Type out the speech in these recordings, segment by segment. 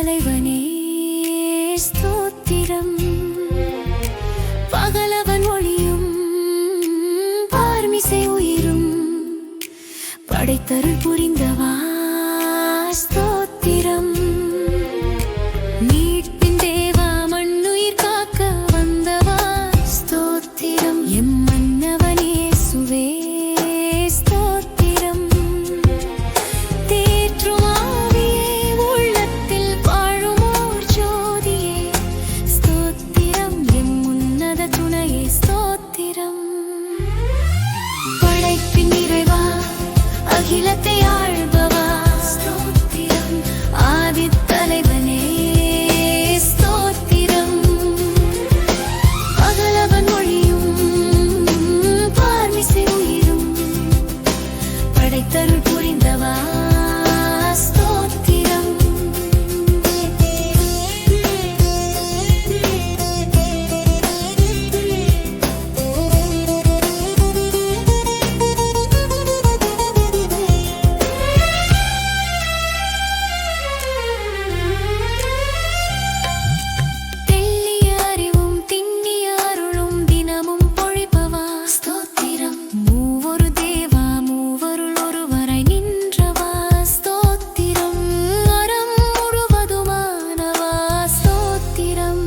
தலைவனே ஸ்தோத்திரம். பகலவன் ஒளியும் பார்மிசை உயிரும் படைத்தருள் புரிந்தவா ஸ்தோத்திரம். மீட்பின் தேவா மண்ணுயிர் காக்க வந்தவா ஸ்தோத்திரம். எம் மன்னவன் இயேசுவே ஸ்தோத்திரம். தேற்றும் ஆவியே உள்ளத்தில் வாழுமோர் ஜோதியே ஸ்தோத்திரம். எம் உன்னத துணையே ஸ்தோத்திரம். படைப்பின் நிறைவா அகிலத்தை ஆள்பவா ஸ்தோத்திரம். ஆதித் தலைவனே ஸ்தோத்திரம். பகலவன் ஒளியும் பார்மிசை உயிரும் படைத்தருள் புரிந்தவா ஸ்தோத்திரம். தெள்ளிய அறிவும் திண்ணிய அருளும் தினமும் பொழிபவா ஸ்தோத்திரம். மூவொரு தேவா மூவருள் ஒருவராய் நின்றவா ஸ்தோத்திரம். அறம் முழுவதுமானவா ஸ்தோத்திரம்.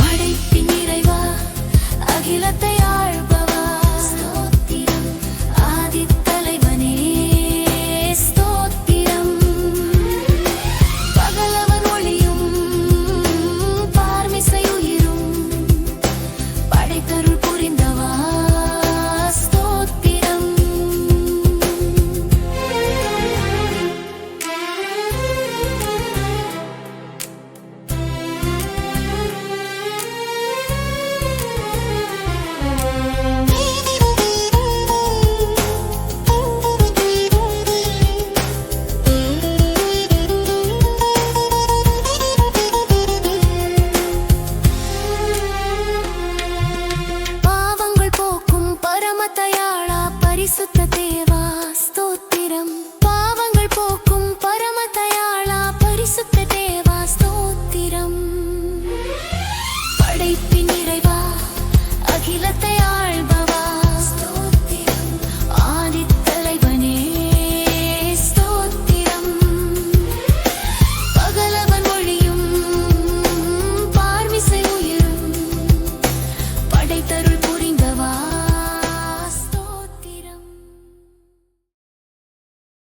படைப்பின் நிறைவா அகிலத்தை ஆள்பவா ஸ்தோத்திரம். ஆதித் தலைவனே ஸ்தோத்திரம். பகலவன் ஒளியும் பார்மிசை உயிரும் படைத்தருள் புரிந்தவா ஸ்தோத்திரம். பாவங்கள் போக்கும் பரமதயாளா பரிசுத்த தேவா ஸ்தோத்திரம். பாவங்கள் போக்கும் பரமதயாளா பரிசுத்த